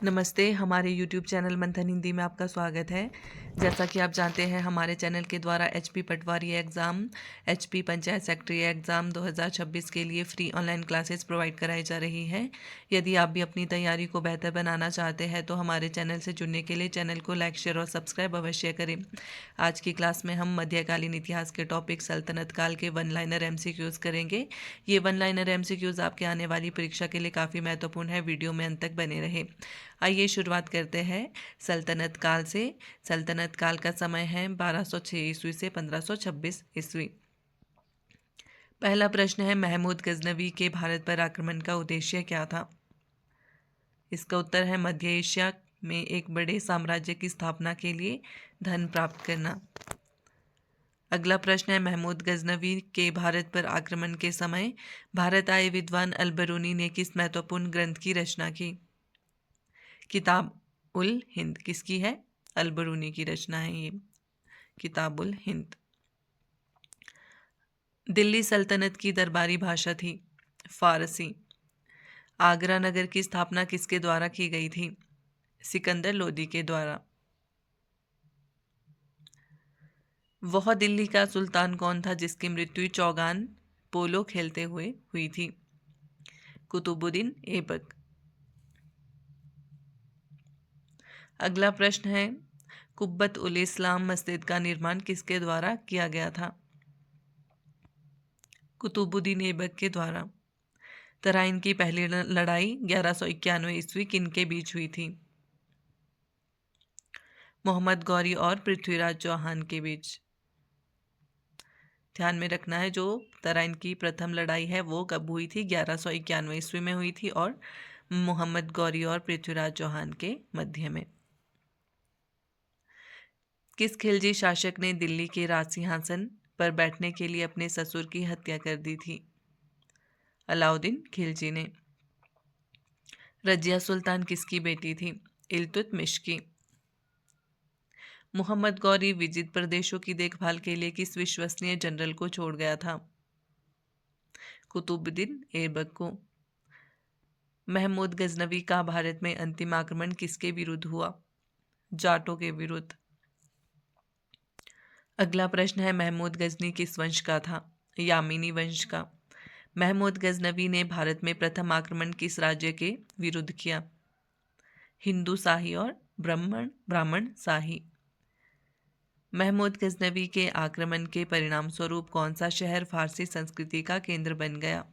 नमस्ते, हमारे YouTube channel मंथन हिंदी में आपका स्वागत है। जैसा कि आप जानते हैं, हमारे चैनल के द्वारा HP Patwari exam, HP Panchayat secretary exam 2026 के लिए फ्री ऑनलाइन क्लासेस प्रोवाइड कराई जा रही हैं। यदि आप भी अपनी तैयारी को बेहतर बनाना चाहते हैं तो हमारे चैनल से जुड़ने के लिए चैनल को लाइक, शेयर और सब्सक्राइब अवश्य करें। आज की क्लास में हम मध्यकालीन इतिहास के टॉपिक सल्तनत काल के वन लाइनर एमसीक्यूज़ करेंगे। ये वन लाइनर एमसीक्यूज़ आपके आने वाली परीक्षा के लिए काफ़ी महत्वपूर्ण है। वीडियो में अंत तक बने रहे। आइए शुरुआत करते हैं सल्तनत काल से। सल्तनत काल का समय है 1206 ईस्वी से 1526 ईस्वी। पहला प्रश्न है, महमूद गजनवी के भारत पर आक्रमण का उद्देश्य क्या था? इसका उत्तर है मध्य एशिया में एक बड़े साम्राज्य की स्थापना के लिए धन प्राप्त करना। अगला प्रश्न है, महमूद गजनवी के भारत पर आक्रमण के समय भारत आए विद्वान अल-बरूनी ने किस महत्वपूर्ण ग्रंथ की रचना की? किताब उल हिंद किसकी है? अल-बरूनी की रचना है ये किताब उल हिंद। दिल्ली सल्तनत की दरबारी भाषा थी फारसी। आगरा नगर की स्थापना किसके द्वारा की गई थी? सिकंदर लोदी के द्वारा। वह दिल्ली का सुल्तान कौन था जिसकी मृत्यु चौगान पोलो खेलते हुए हुई थी? कुतुबुद्दीन ऐबक। अगला प्रश्न है, कुब्बत उल इस्लाम मस्जिद का निर्माण किसके द्वारा किया गया था? कुतुबुद्दीन ऐबक के द्वारा। तराइन की पहली लड़ाई 1191 ईस्वी किन के बीच हुई थी? मोहम्मद गौरी और पृथ्वीराज चौहान के बीच। ध्यान में रखना है, जो तराइन की प्रथम लड़ाई है वो कब हुई थी? 1191 ईस्वी में हुई थी और मोहम्मद गौरी और पृथ्वीराज चौहान के मध्य में। किस खिलजी शासक ने दिल्ली के राज सिंहासन पर बैठने के लिए अपने ससुर की हत्या कर दी थी? अलाउद्दीन खिलजी ने। रजिया सुल्तान किसकी बेटी थी? इल्तुतमिश की। मोहम्मद गौरी विजित प्रदेशों की देखभाल के लिए किस विश्वसनीय जनरल को छोड़ गया था? कुतुबुद्दीन ऐबक को। महमूद गजनवी का भारत में अंतिम आक्रमण किसके विरुद्ध हुआ? जाटों के विरुद्ध। अगला प्रश्न है, महमूद गजनी किस वंश का था? यामिनी वंश का। महमूद गजनवी ने भारत में प्रथम आक्रमण किस राज्य के विरुद्ध किया? हिंदू शाही और ब्राह्मण शाही। महमूद गजनवी के आक्रमण के परिणाम स्वरूप कौन सा शहर फारसी संस्कृति का केंद्र बन गया?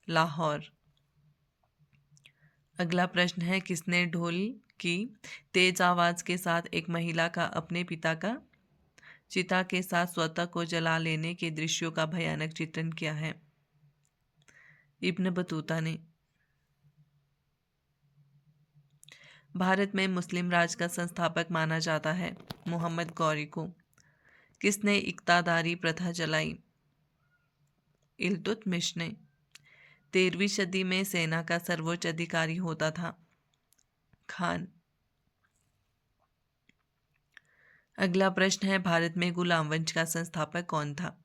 लाहौर। अगला प्रश्न है, किसने ढोल की तेज आवाज के साथ एक महिला का अपने पिता का चिता के साथ स्वतः को जला लेने के दृश्यों का भयानक चित्रण किया है? इब्न बतूता ने। भारत में मुस्लिम राज का संस्थापक माना जाता है मोहम्मद गौरी को। किसने इक्तादारी प्रथा चलाई? इल्तुतमिश ने। 13वीं सदी में सेना का सर्वोच्च अधिकारी होता था खान। अगला प्रश्न है, भारत में गुलाम वंश का संस्थापक कौन था?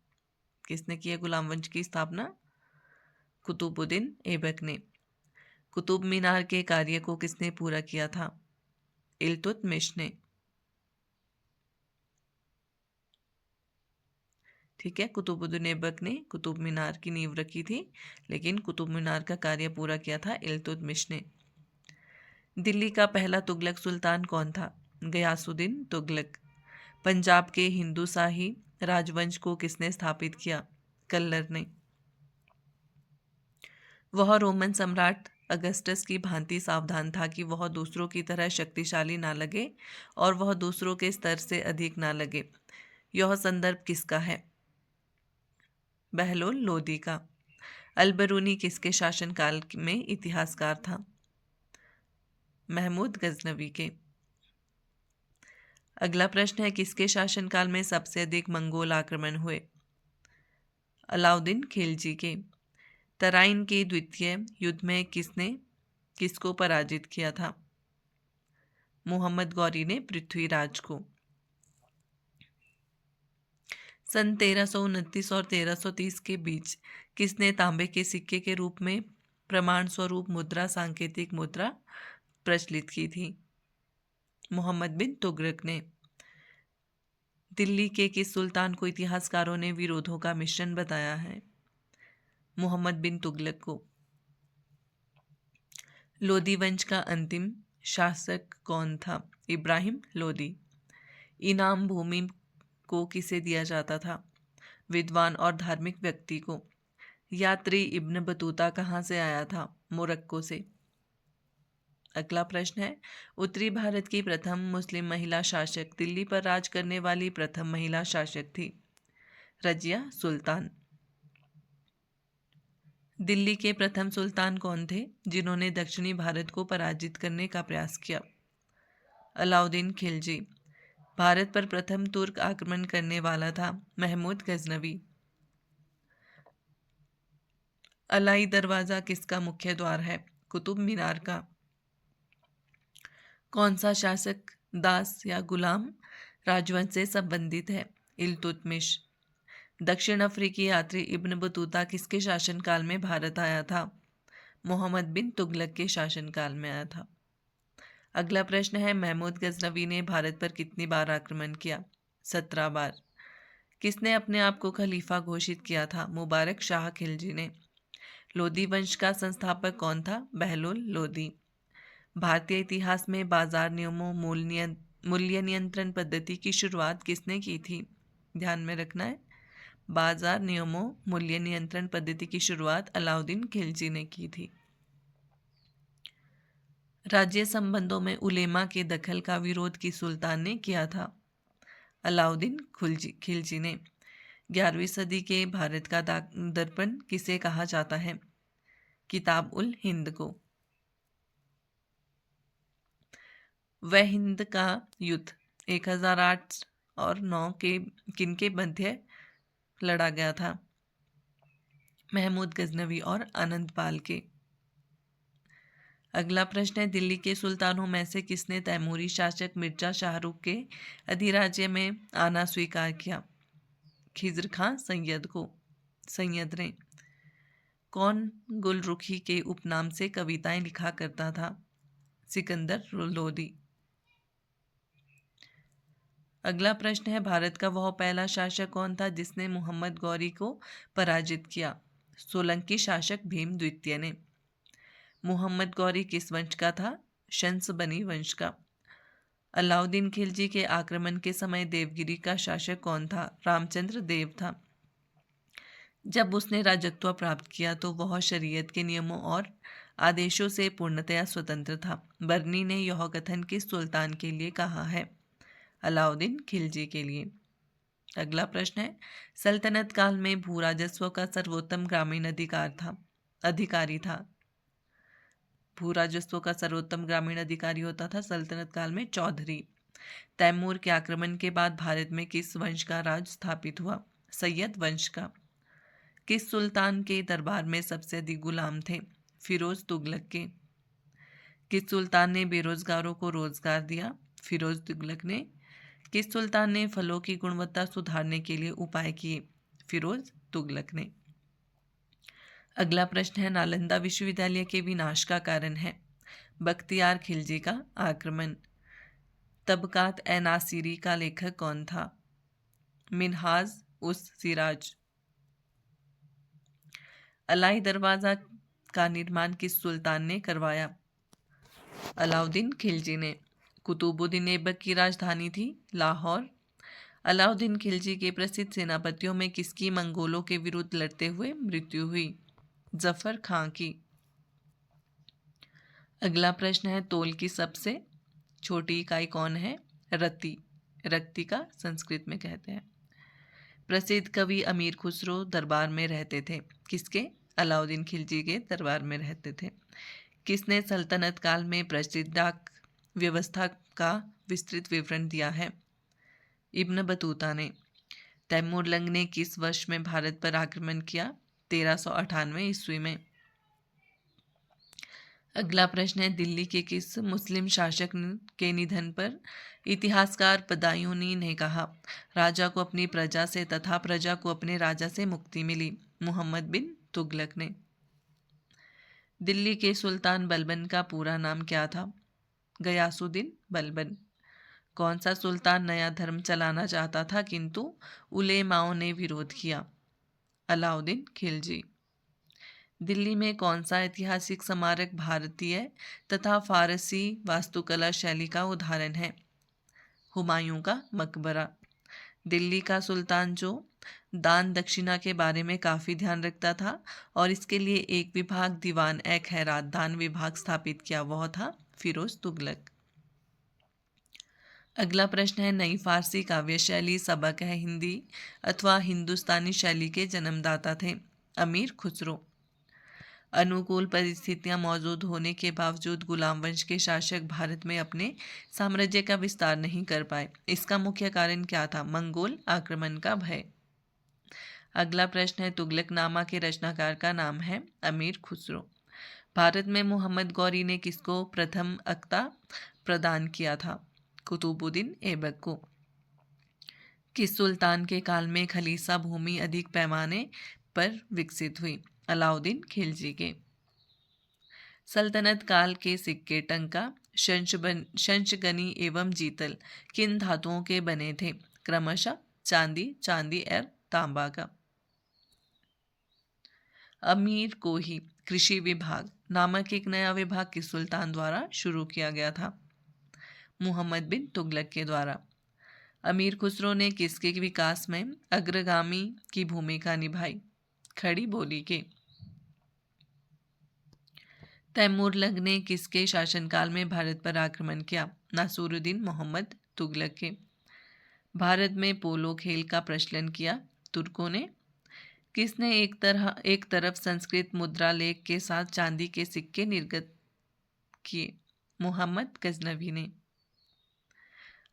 किसने किया गुलाम वंश की स्थापना? कुतुबुद्दीन ऐबक ने। कुतुब मीनार के कार्य को किसने पूरा किया था? इल्तुतमिश ने। ठीक है, कुतुबुद्दीन ऐबक ने कुतुब मीनार की नींव रखी थी, लेकिन कुतुब मीनार का कार्य पूरा किया था इल्तुतमिश ने। दिल्ली का पहला तुगलक सुल्तान कौन था? गयासुद्दीन तुगलक। पंजाब के हिंदू शाही राजवंश को किसने स्थापित किया? कल्लर ने। वह रोमन सम्राट अगस्टस की भांति सावधान था कि वह दूसरों की तरह शक्तिशाली ना लगे और वह दूसरों के स्तर से अधिक ना लगे। यह संदर्भ किसका है? बहलोल लोदी का। अल-बरूनी किसके शासनकाल में इतिहासकार था? महमूद गजनवी के। अगला प्रश्न है, किसके शासनकाल में सबसे अधिक मंगोल आक्रमण हुए? अलाउद्दीन खिलजी के। तराइन के द्वितीय युद्ध में किसने किसको पराजित किया था? मोहम्मद गौरी ने पृथ्वीराज को। सन 1329 और 1330 के बीच किसने तांबे के सिक्के के रूप में प्रमाण स्वरूप मुद्रा सांकेतिक मुद्रा प्रचलित की थी? मोहम्मद बिन तुगलक ने। दिल्ली के किस सुल्तान को इतिहासकारों ने विरोधों का मिश्रण बताया है? मोहम्मद बिन तुगलक को। लोदी वंश का अंतिम शासक कौन था? इब्राहिम लोदी। इनाम भूमि को किसे दिया जाता था? विद्वान और धार्मिक व्यक्ति को। यात्री इब्न बतूता कहाँ से आया था? मोरक्को से। अगला प्रश्न है, उत्तरी भारत की प्रथम मुस्लिम महिला शासक दिल्ली पर राज करने वाली प्रथम महिला शासक थी? रजिया सुल्तान। दिल्ली के प्रथम सुल्तान कौन थे जिन्होंने दक्षिणी भारत को पराजित करने का प्रयास किया? अलाउद्दीन खिलजी। भारत पर प्रथम तुर्क आक्रमण करने वाला था? महमूद गजनवी। अलाई दरवाज़ा किसका मुख्य द्वार है? कुतुब मीनार का। कौन सा शासक दास या गुलाम राजवंश से संबंधित है? इल्तुतमिश। दक्षिण अफ्रीकी यात्री इब्न बतूता किसके शासनकाल में भारत आया था? मोहम्मद बिन तुगलक के शासनकाल में आया था। अगला प्रश्न है, महमूद गजनवी ने भारत पर कितनी बार आक्रमण किया? 17 बार। किसने अपने आप को खलीफा घोषित किया था? मुबारक शाह खिलजी ने। लोदी वंश का संस्थापक कौन था? बहलोल लोदी। भारतीय इतिहास में बाजार नियमों मूल्य नियंत्रण पद्धति की शुरुआत किसने की थी? ध्यान में रखना है, बाजार नियमों मूल्य नियंत्रण पद्धति की शुरुआत अलाउद्दीन खिलजी ने की थी। राज्य संबंधों में उलेमा के दखल का विरोध किस सुल्तान ने किया था? अलाउद्दीन खिलजी ने। 11वीं सदी के भारत का दर्पण किसे कहा जाता है? किताब उल हिंद को। वह हिंद का युद्ध 1008 और 9 के किनके मध्य लड़ा गया था? महमूद गजनवी और आनंदपाल के। अगला प्रश्न है, दिल्ली के सुल्तानों में से किसने तैमूरी शासक मिर्जा शाहरुख के अधिराज्य में आना स्वीकार किया? खिज्र खां सैयद ने। कौन गुलरुखी के उपनाम से कविताएं लिखा करता था? सिकंदर लोदी। अगला प्रश्न है, भारत का वह पहला शासक कौन था जिसने मोहम्मद गौरी को पराजित किया? सोलंकी शासक भीम द्वितीय ने। मोहम्मद गौरी किस वंश का था? शंसबनी वंश का। अलाउद्दीन खिलजी के आक्रमण के समय देवगिरी का शासक कौन था? रामचंद्र देव था। जब उसने राजत्व प्राप्त किया तो वह शरीयत के नियमों और आदेशों से पूर्णतया स्वतंत्र था। बर्नी ने यह कथन किस सुल्तान के लिए कहा है? अलाउद्दीन खिलजी के लिए। अगला प्रश्न है, सल्तनत काल में भू राजस्व का सर्वोत्तम ग्रामीण अधिकारी था? भू राजस्व का सर्वोत्तम ग्रामीण अधिकारी होता था सल्तनत काल में चौधरी। तैमूर के आक्रमण के बाद भारत में किस वंश का राज स्थापित हुआ? सैयद वंश का। किस सुल्तान के दरबार में सबसे अधिक गुलाम थे? फिरोज तुगलक के। किस सुल्तान ने बेरोजगारों को रोजगार दिया? फिरोज तुगलक ने। किस सुल्तान ने फलों की गुणवत्ता सुधारने के लिए उपाय किए? फिरोज तुगलक ने। अगला प्रश्न है, नालंदा विश्वविद्यालय के विनाश का कारण है? बख्तियार खिलजी का आक्रमण। तबकात ए नासिरी का लेखक कौन था? मिनहाज उस सिराज। अलाई दरवाज़ा का निर्माण किस सुल्तान ने करवाया? अलाउद्दीन खिलजी ने। कुतुबुद्दीन ऐबक की राजधानी थी लाहौर। अलाउद्दीन खिलजी के प्रसिद्ध सेनापतियों में किसकी मंगोलों के विरुद्ध लड़ते हुए मृत्यु हुई? जफर खां की। अगला प्रश्न है, तोल की सबसे छोटी इकाई कौन है? रत्ती। रत्ती का संस्कृत में कहते हैं। प्रसिद्ध कवि अमीर खुसरो दरबार में रहते थे? किसके? अलाउद्दीन खिलजी के दरबार में रहते थे। किसने सल्तनत काल में प्रचलित डाक व्यवस्था का विस्तृत विवरण दिया है? इब्न बतूता ने। तैमूर लंग ने किस वर्ष में भारत पर आक्रमण किया? 1398 ईस्वी में। अगला प्रश्न है, दिल्ली के किस मुस्लिम शासक के निधन पर इतिहासकार बदायूनी ने कहा, राजा को अपनी प्रजा से तथा प्रजा को अपने राजा से मुक्ति मिली? मोहम्मद बिन तुगलक ने। दिल्ली के सुल्तान बलबन का पूरा नाम क्या था? गयासुद्दीन बलबन। कौन सा सुल्तान नया धर्म चलाना चाहता था किंतु उलेमाओं ने विरोध किया? अलाउद्दीन खिलजी। दिल्ली में कौन सा ऐतिहासिक स्मारक भारतीय तथा फारसी वास्तुकला शैली का उदाहरण है? हुमायूं का मकबरा। दिल्ली का सुल्तान जो दान दक्षिणा के बारे में काफ़ी ध्यान रखता था और इसके लिए एक विभाग दीवान ए खैरात दान विभाग स्थापित किया, वह था फिरोज तुगलक। अगला प्रश्न है, नई फारसी काव्य शैली सबक है हिंदी अथवा हिंदुस्तानी शैली के जन्मदाता थे? अमीर खुसरो। अनुकूल परिस्थितियां मौजूद होने के बावजूद गुलाम वंश के शासक भारत में अपने साम्राज्य का विस्तार नहीं कर पाए, इसका मुख्य कारण क्या था? मंगोल आक्रमण का भय। अगला प्रश्न है, तुगलकनामा के रचनाकार का नाम है? अमीर खुसरो। भारत में मोहम्मद गौरी ने किसको प्रथम अक्ता प्रदान किया था? कुतुबुद्दीन ऐबक को। किस सुल्तान के काल में खलीसा भूमि अधिक पैमाने पर विकसित हुई? अलाउद्दीन खिलजी के। सल्तनत काल के सिक्के टंका, शंशगनी एवं जीतल किन धातुओं के बने थे? क्रमशः चांदी और तांबा का। अमीर कोही कृषि विभाग नामक एक नया विभाग किस सुल्तान द्वारा शुरू किया गया था? मुहम्मद बिन तुगलक के द्वारा। अमीर खुसरो ने किसके विकास में अग्रगामी की भूमिका निभाई? खड़ी बोली के। तैमूरलंग ने किसके शासनकाल में भारत पर आक्रमण किया? नासिरुद्दीन मोहम्मद तुगलक के। भारत में पोलो खेल का प्रचलन किया? तुर्कों ने। किसने एक तरफ संस्कृत मुद्रा लेख के साथ चांदी के सिक्के निर्गत किए? मुहम्मद गजनवी ने।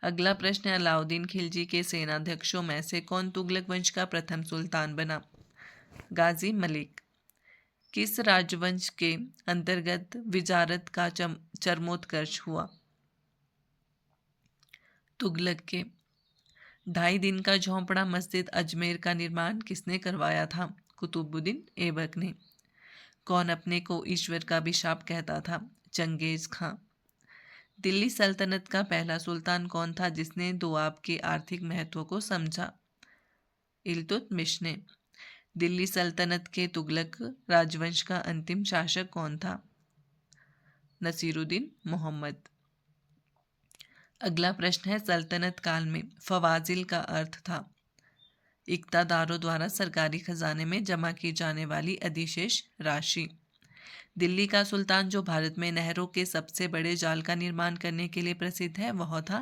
अगला प्रश्न है, अलाउद्दीन खिलजी के सेनाध्यक्षों में से कौन तुगलक वंश का प्रथम सुल्तान बना? गाजी मलिक। किस राजवंश के अंतर्गत विजारत का चरमोत्कर्ष हुआ? तुगलक के। 2.5 दिन का झोंपड़ा मस्जिद अजमेर का निर्माण किसने करवाया था? कुतुबुद्दीन ऐबक ने। कौन अपने को ईश्वर का अभिशाप कहता था? चंगेज खां। दिल्ली सल्तनत का पहला सुल्तान कौन था जिसने दोआब के आर्थिक महत्व को समझा? इल्तुतमिश ने। दिल्ली सल्तनत के तुगलक राजवंश का अंतिम शासक कौन था? नसीरुद्दीन मोहम्मद। अगला प्रश्न है, सल्तनत काल में फवाजिल का अर्थ था? इक्तादारों द्वारा सरकारी खजाने में जमा की जाने वाली अधिशेष राशि। दिल्ली का सुल्तान जो भारत में नहरों के सबसे बड़े जाल का निर्माण करने के लिए प्रसिद्ध है, वह था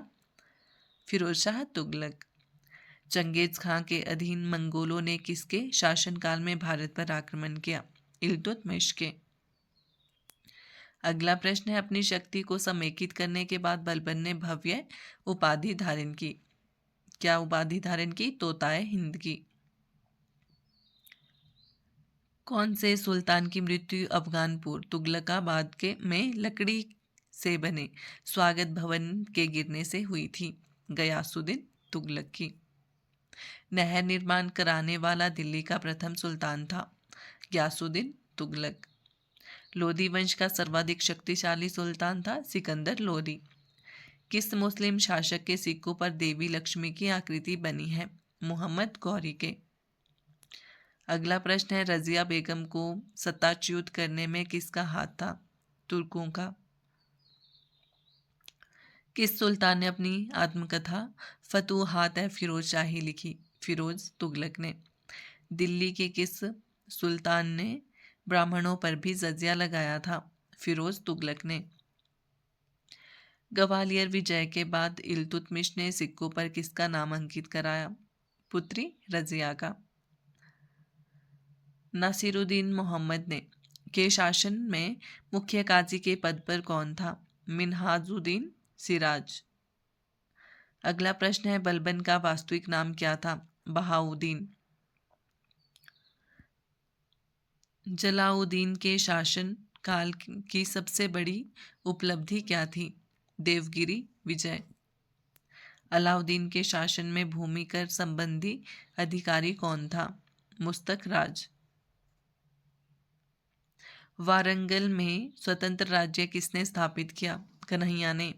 फिरोज शाह तुगलक। चंगेज खां के अधीन मंगोलों ने किसके शासनकाल में भारत पर आक्रमण किया? इल्तुतमिश के। अगला प्रश्न है, अपनी शक्ति को समेकित करने के बाद बलबन ने भव्य उपाधि धारण की? क्या उपाधि धारण की? तोताए हिंद की। कौन से सुल्तान की मृत्यु अफगानपुर तुगलकाबाद में लकड़ी से बने स्वागत भवन के गिरने से हुई थी? गयासुद्दीन तुगलक की। नहर निर्माण कराने वाला दिल्ली का प्रथम सुल्तान था? गयासुद्दीन तुगलक। लोधी वंश का सर्वाधिक शक्तिशाली सुल्तान था? सिकंदर लोधी। किस मुस्लिम शासक के सिक्कों पर देवी लक्ष्मी की आकृति बनी है? मुहम्मद गौरी के। अगला प्रश्न है, रजिया बेगम को सत्ताच्युत करने में किसका हाथ था? तुर्कों का। किस सुल्तान ने अपनी आत्मकथा फतूहात फिरोज शाही लिखी? फिरोज तुगलक ने। दिल्ली के किस सुल्तान ने ब्राह्मणों पर भी जजिया लगाया था? फिरोज तुगलक ने। ग्वालियर विजय के बाद इल्तुतमिश ने सिक्कों पर किसका नाम अंकित कराया? पुत्री रजिया का। नासिरुद्दीन मोहम्मद ने के शासन में मुख्य काजी के पद पर कौन था? मिन्हाजुद्दीन सिराज। अगला प्रश्न है, बलबन का वास्तविक नाम क्या था? बहाउद्दीन। जलाउद्दीन के शासन काल की सबसे बड़ी उपलब्धि क्या थी? देवगिरी विजय। अलाउद्दीन के शासन में भूमि कर संबंधी अधिकारी कौन था? मुस्तक राज। वारंगल में स्वतंत्र राज्य किसने स्थापित किया? कन्हैया ने।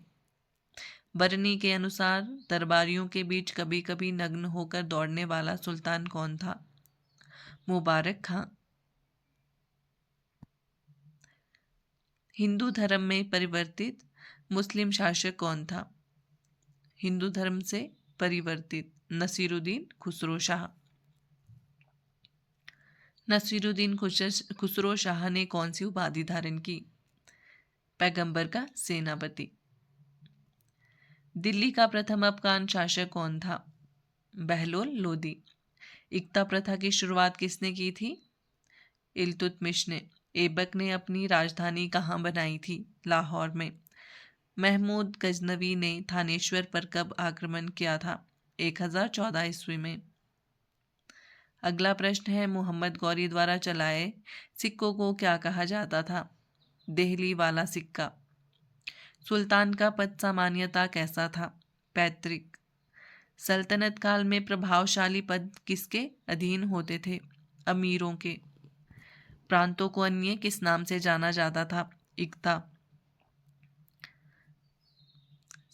बरनी के अनुसार दरबारियों के बीच कभी कभी नग्न होकर दौड़ने वाला सुल्तान कौन था? मुबारक खां। हिंदू धर्म में परिवर्तित मुस्लिम शासक कौन था? हिंदू धर्म से परिवर्तित नसीरुद्दीन खुसरो शाह। नसीरुद्दीन खुसरो शाह ने कौन सी उपाधि धारण की? पैगंबर का सेनापति। दिल्ली का प्रथम अफगान शासक कौन था? बहलोल लोदी। इक्ता प्रथा की शुरुआत किसने की थी? इल्तुतमिश ने। ऐबक ने अपनी राजधानी कहाँ बनाई थी? लाहौर में। महमूद गजनवी ने थानेश्वर पर कब आक्रमण किया था? 1014 ईस्वी में। अगला प्रश्न है, मोहम्मद गौरी द्वारा चलाए सिक्कों को क्या कहा जाता था? देहली वाला सिक्का। सुल्तान का पद सामान्यतः कैसा था? पैतृक। सल्तनत काल में प्रभावशाली पद किसके अधीन होते थे? अमीरों के। प्रांतों को अन्य किस नाम से जाना जाता था? इक्ता।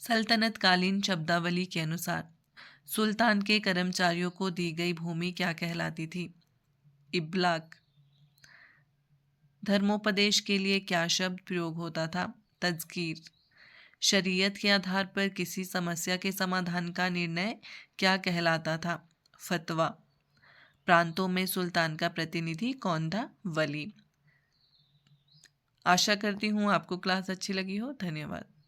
सल्तनत कालीन शब्दावली के अनुसार सुल्तान के कर्मचारियों को दी गई भूमि क्या कहलाती थी? इब्लाक। धर्मोपदेश के लिए क्या शब्द प्रयोग होता था? तज़कीर। शरीयत के आधार पर किसी समस्या के समाधान का निर्णय क्या कहलाता था? फतवा। प्रांतों में सुल्तान का प्रतिनिधि कौन था? वली। आशा करती हूँ आपको क्लास अच्छी लगी हो। धन्यवाद।